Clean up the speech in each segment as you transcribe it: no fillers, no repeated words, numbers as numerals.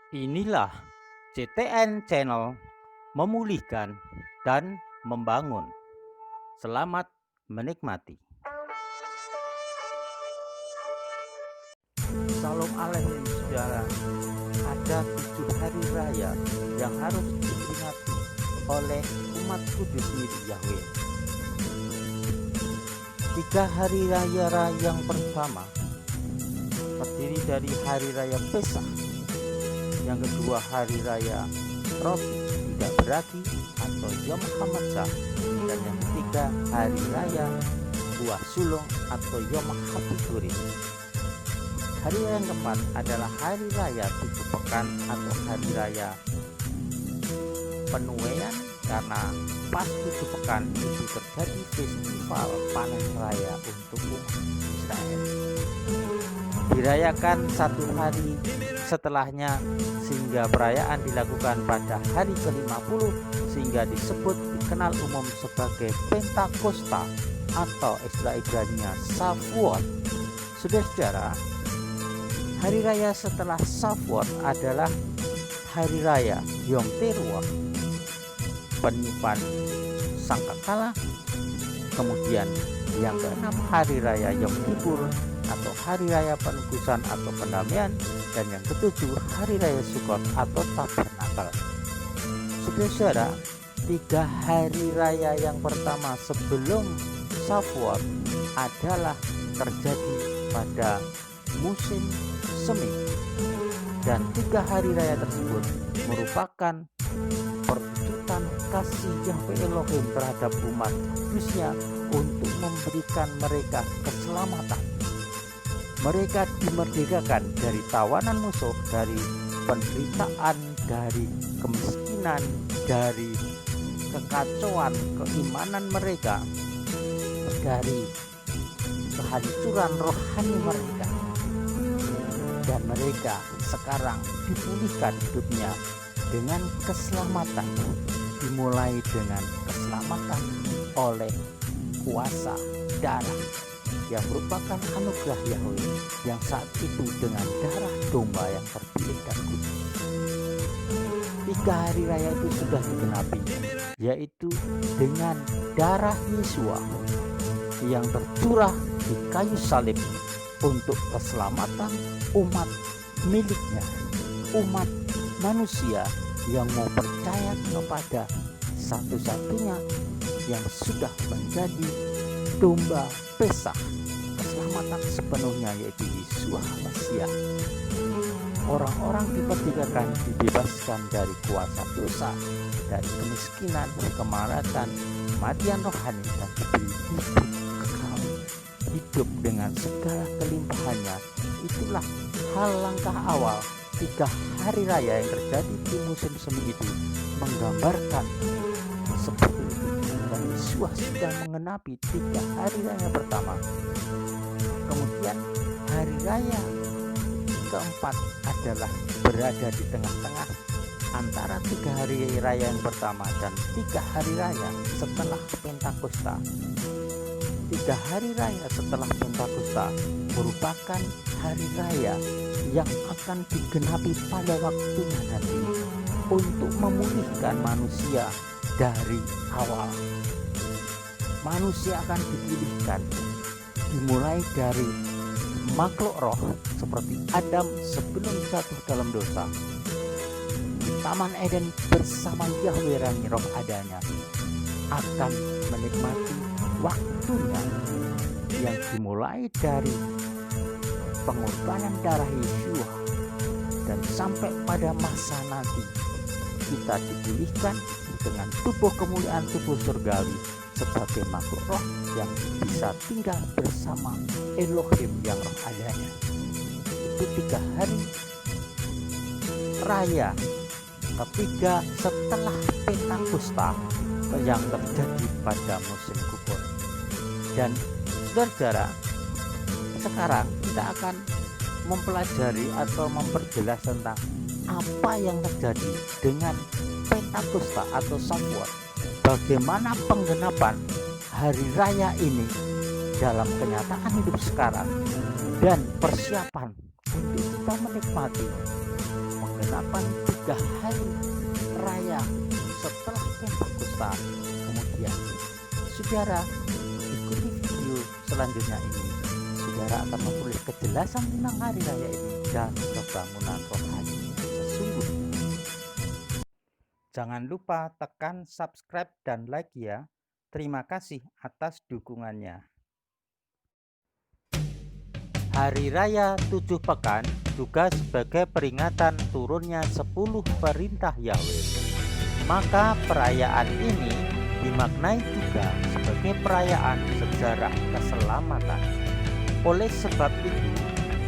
Inilah CTN Channel memulihkan dan membangun. Selamat menikmati. Salam alaikum saudara. Ada 7 hari raya yang harus diperingati oleh umat kudus milik Yahweh. 3 hari raya yang pertama terdiri dari hari raya Pesach, yang kedua hari raya roti tidak beragi atau Yom Hamatzah, dan yang ketiga hari raya buah sulung atau Yom Hapiturim. Hari raya yang keempat adalah hari raya 7 pekan atau hari raya penuaian, karena pas 7 pekan itu terjadi festival panen raya untuk umat Israel. Dirayakan 1 hari setelahnya, sehingga perayaan dilakukan pada hari ke-50, sehingga disebut dikenal umum sebagai Pentakosta atau istilah Ibrani-nya Shavuot. Saudara-saudara, hari raya setelah Shavuot adalah hari raya Yom Teruah, peniupan sangkakala. Kemudian yang keenam hari raya Yom Kippur atau hari raya penebusan atau pendamaian, dan yang ketujuh hari raya Sukkot atau Tabernakel. Saudara, 3 hari raya yang pertama sebelum Shavuot adalah terjadi pada musim semi, dan 3 hari raya tersebut merupakan perwujudan kasih Yahweh Elohim terhadap umat kudusnya untuk memberikan mereka keselamatan. Mereka dimerdekakan dari tawanan musuh, dari penderitaan, dari kemiskinan, dari kekacauan keimanan mereka, dari kehancuran rohani mereka, dan mereka sekarang dipulihkan hidupnya dengan keselamatan, dimulai dengan keselamatan oleh kuasa darah yang merupakan anugerah Yahweh yang saat itu dengan darah domba yang terpilih dan kudus. 3 hari raya itu sudah digenapi, yaitu dengan darah Yesua yang tercurah di kayu salib untuk keselamatan umat miliknya, umat manusia yang mau percaya kepada satu-satunya yang sudah menjadi domba Pesach, keselamatan sepenuhnya, yaitu Yesus Mesias. Orang-orang diperdekakan, dibebaskan dari kuasa dosa, dari kemiskinan, kemaratan, kematian rohani, dan diberi hidup kekal, hidup dengan segala kelimpahannya. Itulah hal langkah awal 3 hari raya yang terjadi di musim semi itu, menggambarkan seperti itu. Dan Yesus sudah mengenapi 3 hari raya pertama. Kemudian hari raya keempat adalah berada di tengah-tengah antara 3 hari raya yang pertama dan 3 hari raya setelah Pentakosta. 3 hari raya setelah Pentakosta merupakan hari raya yang akan digenapi pada waktunya nanti untuk memulihkan manusia dari awal. Manusia akan dipulihkan dimulai dari makhluk roh seperti Adam sebelum jatuh dalam dosa di Taman Eden bersama Yahweh roh adanya, akan menikmati waktunya yang dimulai dari pengorbanan darah Yesus, dan sampai pada masa nanti kita dipulihkan dengan tubuh kemuliaan, tubuh surgawi sebagai makhluk roh yang bisa tinggal bersama Elohim yang roh adanya. Itu 3 hari raya ketiga setelah Pentakosta yang terjadi pada musim gugur. Dan saudara-saudara, sekarang kita akan mempelajari atau memperjelas tentang apa yang terjadi dengan Pentakosta atau Shavuot. Bagaimana penggenapan hari raya ini dalam kenyataan hidup sekarang, dan persiapan untuk kita menikmati penggenapan 3 hari raya setelah Pentakosta. Kemudian saudara ikuti video selanjutnya ini, saudara akan memperoleh kejelasan tentang hari raya ini dan kebangunan rohani sesungguhnya. Jangan lupa tekan subscribe dan like ya. Terima kasih atas dukungannya. Hari Raya 7 Pekan juga sebagai peringatan turunnya 10 perintah Yahweh. Maka perayaan ini dimaknai juga sebagai perayaan sejarah keselamatan. Oleh sebab itu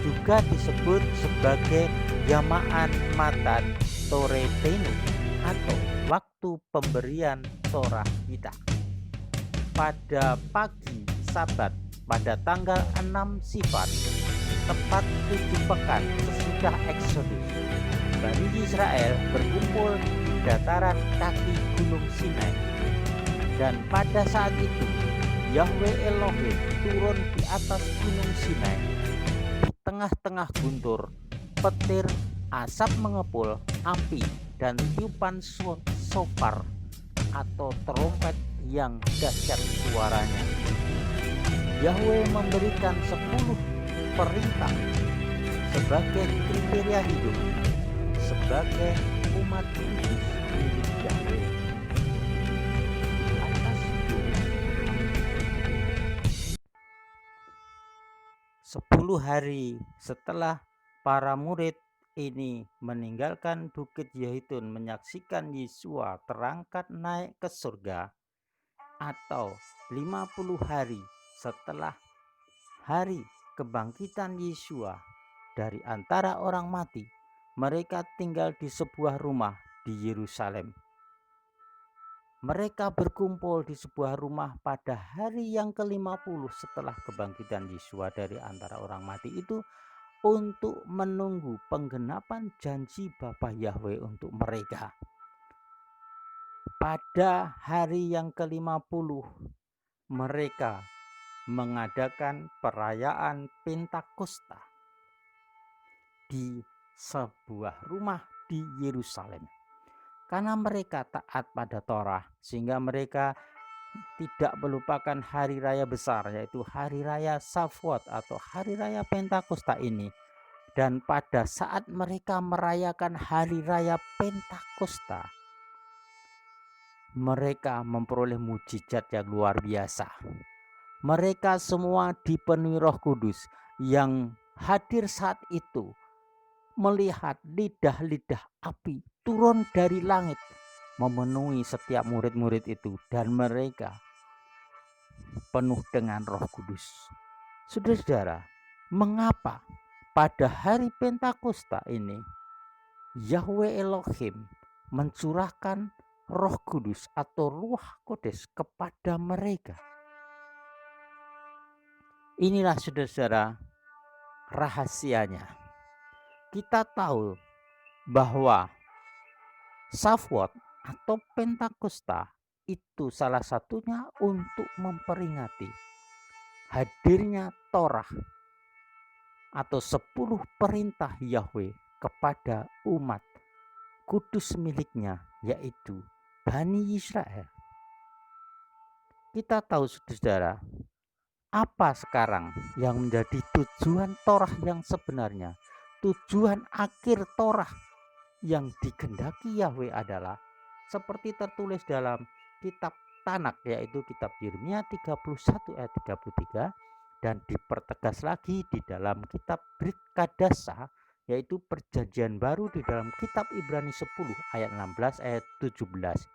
juga disebut sebagai Yamaan Matan Tore Tenu atau waktu pemberian Torah kita. Pada pagi Sabat pada tanggal 6 Sivan, tepat 7 pekan sesudah Exodus, Bani Israel berkumpul di dataran kaki Gunung Sinai. Dan pada saat itu Yahweh Elohim turun di atas Gunung Sinai. Di tengah-tengah guntur, petir, asap mengepul, api, dan tiupan shofar atau trompet yang dahsyat suaranya. Yahweh memberikan 10 perintah sebagai kriteria hidup sebagai umat kudus milik Yahweh. Atas 10 hari setelah para murid ini meninggalkan Bukit Zaitun menyaksikan Yesua terangkat naik ke surga, atau 50 hari setelah hari kebangkitan Yesua dari antara orang mati, mereka tinggal di sebuah rumah di Yerusalem. Mereka berkumpul di sebuah rumah pada hari yang ke-50 setelah kebangkitan Yesua dari antara orang mati itu untuk menunggu penggenapan janji Bapa Yahweh untuk mereka. Pada hari yang ke-50 mereka mengadakan perayaan Pentakosta di sebuah rumah di Yerusalem. Karena mereka taat pada Torah, sehingga mereka tidak melupakan hari raya besar, yaitu hari raya Shavuot atau hari raya Pentakosta ini. Dan pada saat mereka merayakan hari raya Pentakosta, mereka memperoleh mujizat yang luar biasa. Mereka semua dipenuhi Roh Kudus yang hadir saat itu, melihat lidah-lidah api turun dari langit memenuhi setiap murid-murid itu, dan mereka penuh dengan Roh Kudus. Saudara-saudara, mengapa pada hari Pentakosta ini Yahweh Elohim mencurahkan Roh Kudus atau Ruach Kodes kepada mereka? Inilah saudara-saudara rahasianya. Kita tahu bahwa Shavuot atau Pentakosta itu salah satunya untuk memperingati hadirnya Torah atau 10 perintah Yahweh kepada umat kudus miliknya, yaitu Bani Israel. Kita tahu saudara, apa sekarang yang menjadi tujuan Torah yang sebenarnya? Tujuan akhir Torah yang dikehendaki Yahweh adalah seperti tertulis dalam kitab Tanak, yaitu kitab Yeremia 31 ayat 33, dan dipertegas lagi di dalam kitab Brit Kadasa, yaitu perjanjian baru di dalam kitab Ibrani 10 ayat 16 ayat 17.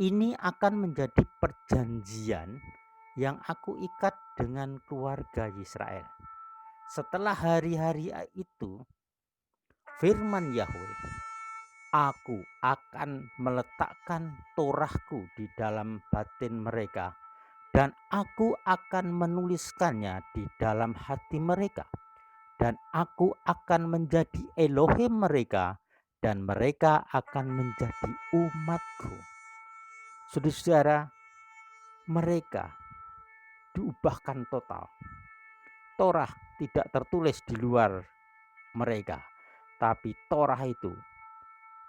Ini akan menjadi perjanjian yang aku ikat dengan keluarga Israel. Setelah hari-hari itu, firman Yahweh, aku akan meletakkan Torahku di dalam batin mereka, dan aku akan menuliskannya di dalam hati mereka, dan aku akan menjadi Elohim mereka, dan mereka akan menjadi umatku. Saudara-saudara, mereka diubahkan total. Torah tidak tertulis di luar mereka, Tapi Torah itu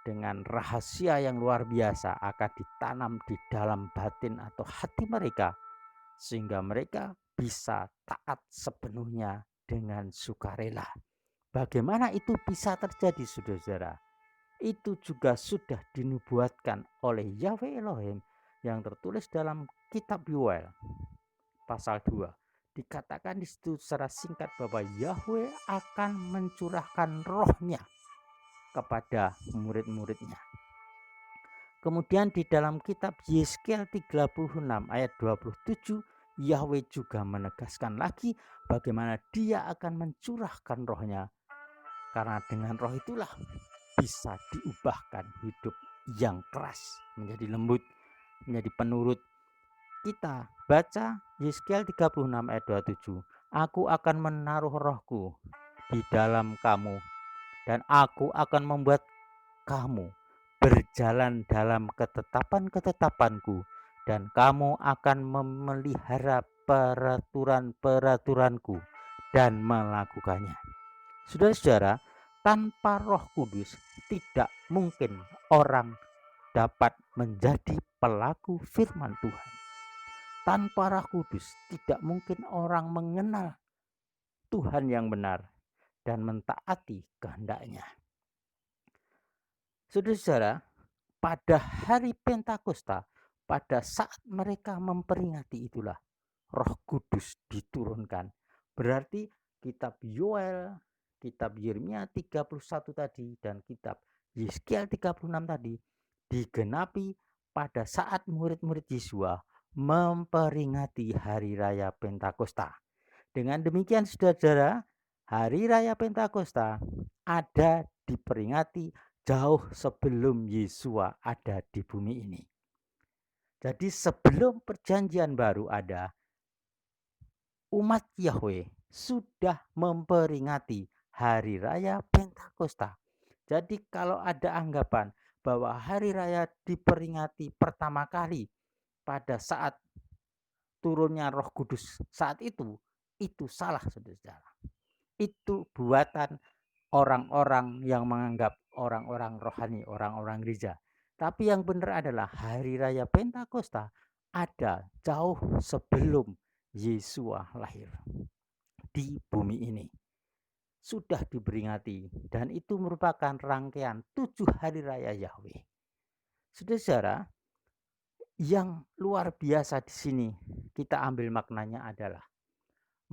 dengan rahasia yang luar biasa akan ditanam di dalam batin atau hati mereka, sehingga mereka bisa taat sepenuhnya dengan sukarela. Bagaimana itu bisa terjadi, saudara-saudara? Itu juga sudah dinubuatkan oleh Yahweh Elohim yang tertulis dalam kitab Yoel pasal 2. Dikatakan di situ secara singkat bahwa Yahweh akan mencurahkan rohnya kepada murid-muridnya. Kemudian di dalam kitab Yeskel 36 ayat 27, Yahweh juga menegaskan lagi bagaimana dia akan mencurahkan rohnya. Karena dengan roh itulah bisa diubahkan hidup yang keras menjadi lembut, menjadi penurut. Kita baca Yeskel 36 ayat 27. Aku akan menaruh rohku di dalam kamu dan aku akan membuat kamu berjalan dalam ketetapan-ketetapanku dan kamu akan memelihara peraturan-peraturanku dan melakukannya. Saudara-saudara, tanpa Roh Kudus tidak mungkin orang dapat menjadi pelaku firman Tuhan. Tanpa Roh Kudus tidak mungkin orang mengenal Tuhan yang benar dan mentaati kehendaknya. Saudara-saudara, pada hari Pentakosta, pada saat mereka memperingati itulah Roh Kudus diturunkan. Berarti kitab Yoel, kitab Yeremia 31 tadi dan kitab Yeskel 36 tadi digenapi pada saat murid-murid Yesua memperingati hari raya Pentakosta. Dengan demikian saudara-saudara, hari raya Pentakosta ada diperingati jauh sebelum Yesua ada di bumi ini. Jadi sebelum perjanjian baru ada, umat Yahweh sudah memperingati hari raya Pentakosta. Jadi kalau ada anggapan bahwa hari raya diperingati pertama kali pada saat turunnya Roh Kudus saat itu salah, saudara. Itu buatan orang-orang yang menganggap orang-orang rohani, orang-orang gereja. Tapi yang benar adalah hari raya Pentakosta ada jauh sebelum Yesua lahir di bumi ini. Sudah diperingati dan itu merupakan rangkaian 7 hari raya Yahweh. Saudara, yang luar biasa di sini kita ambil maknanya adalah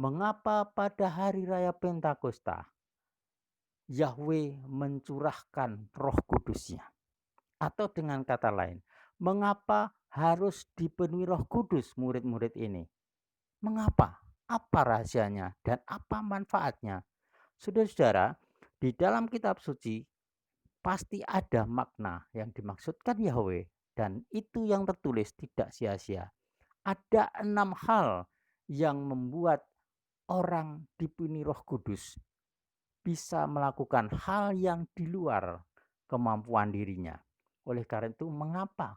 mengapa pada hari raya Pentakosta Yahweh mencurahkan Roh Kudusnya. Atau dengan kata lain, mengapa harus dipenuhi Roh Kudus murid-murid ini? Mengapa? Apa rahasianya dan apa manfaatnya? Saudara-saudara, di dalam kitab suci pasti ada makna yang dimaksudkan Yahweh dan itu yang tertulis tidak sia-sia. Ada 6 hal yang membuat orang dipenuhi Roh Kudus bisa melakukan hal yang di luar kemampuan dirinya. Oleh karena itu, mengapa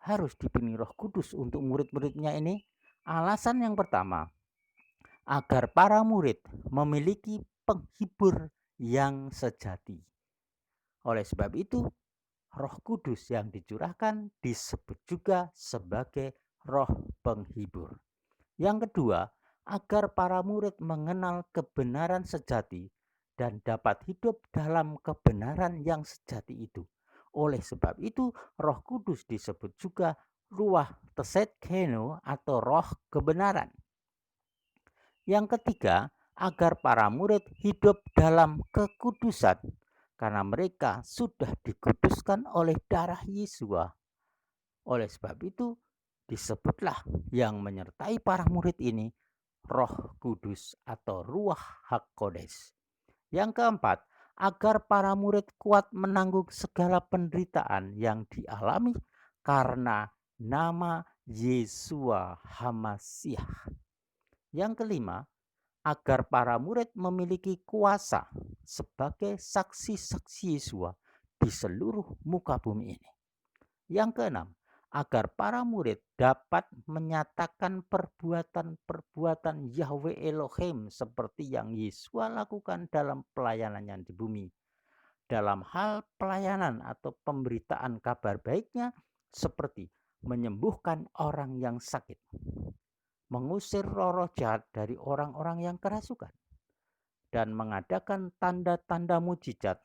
harus dipenuhi Roh Kudus untuk murid-muridnya ini? Alasan yang pertama, agar para murid memiliki penghibur yang sejati. Oleh sebab itu, Roh Kudus yang dicurahkan disebut juga sebagai Roh Penghibur. Yang kedua, agar para murid mengenal kebenaran sejati dan dapat hidup dalam kebenaran yang sejati itu. Oleh sebab itu, Roh Kudus disebut juga Ruach Tsedkenu atau Roh Kebenaran. Yang ketiga, agar para murid hidup dalam kekudusan karena mereka sudah dikuduskan oleh darah Yesua. Oleh sebab itu, disebutlah yang menyertai para murid ini Roh Kudus atau Ruach HaKodes. Yang keempat, agar para murid kuat menanggung segala penderitaan yang dialami karena nama Yesua HaMasiah. Yang kelima, agar para murid memiliki kuasa sebagai saksi-saksi Yesua di seluruh muka bumi ini. Yang keenam, agar para murid dapat menyatakan perbuatan-perbuatan Yahweh Elohim seperti yang Yesua lakukan dalam pelayanannya di bumi. dalam hal pelayanan atau pemberitaan kabar baiknya, seperti menyembuhkan orang yang sakit, mengusir roh-roh jahat dari orang-orang yang kerasukan, dan mengadakan tanda-tanda mujizat,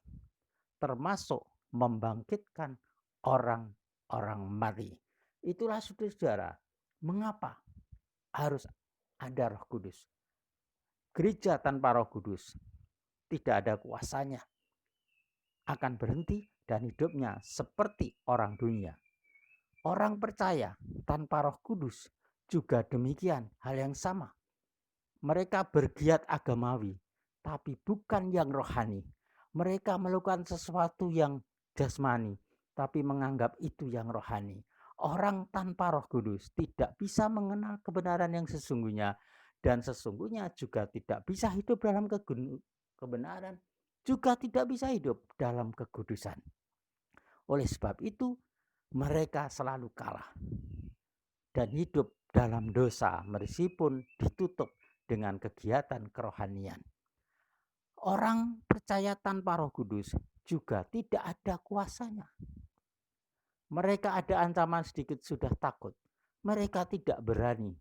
termasuk membangkitkan orang-orang mati. Itulah saudara-saudara, mengapa harus ada Roh Kudus. Gereja tanpa Roh Kudus tidak ada kuasanya, akan berhenti dan hidupnya seperti orang dunia. Orang percaya tanpa Roh Kudus juga demikian, hal yang sama. Mereka bergiat agamawi, tapi bukan yang rohani. Mereka melakukan sesuatu yang jasmani, tapi menganggap itu yang rohani. Orang tanpa Roh Kudus tidak bisa mengenal kebenaran yang sesungguhnya, dan sesungguhnya juga tidak bisa hidup dalam kebenaran, juga tidak bisa hidup dalam kekudusan. Oleh sebab itu, mereka selalu kalah dan hidup dalam dosa meskipun ditutup dengan kegiatan kerohanian. Orang percaya tanpa Roh Kudus juga tidak ada kuasanya. Mereka ada ancaman sedikit sudah takut. Mereka tidak berani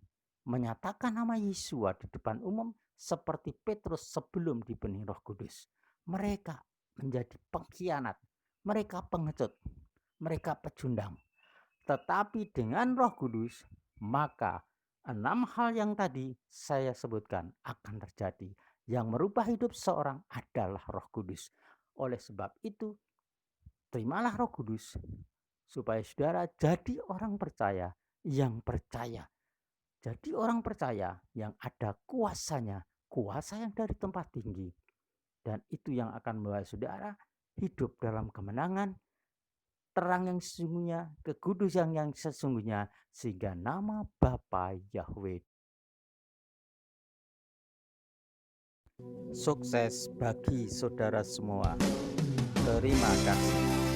menyatakan nama Yesus di depan umum seperti Petrus sebelum dipenuhi Roh Kudus. Mereka menjadi pengkhianat, mereka pengecut, mereka pecundang. Tetapi dengan Roh Kudus, maka 6 hal yang tadi saya sebutkan akan terjadi. Yang merubah hidup seorang adalah Roh Kudus. Oleh sebab itu, terimalah Roh Kudus supaya saudara jadi orang percaya yang percaya. Jadi orang percaya yang ada kuasanya, kuasa yang dari tempat tinggi. Dan itu yang akan membawa saudara hidup dalam kemenangan, terang yang sesungguhnya, kekudusan yang sesungguhnya, sehingga nama Bapa Yahweh. Sukses bagi saudara semua. Terima kasih.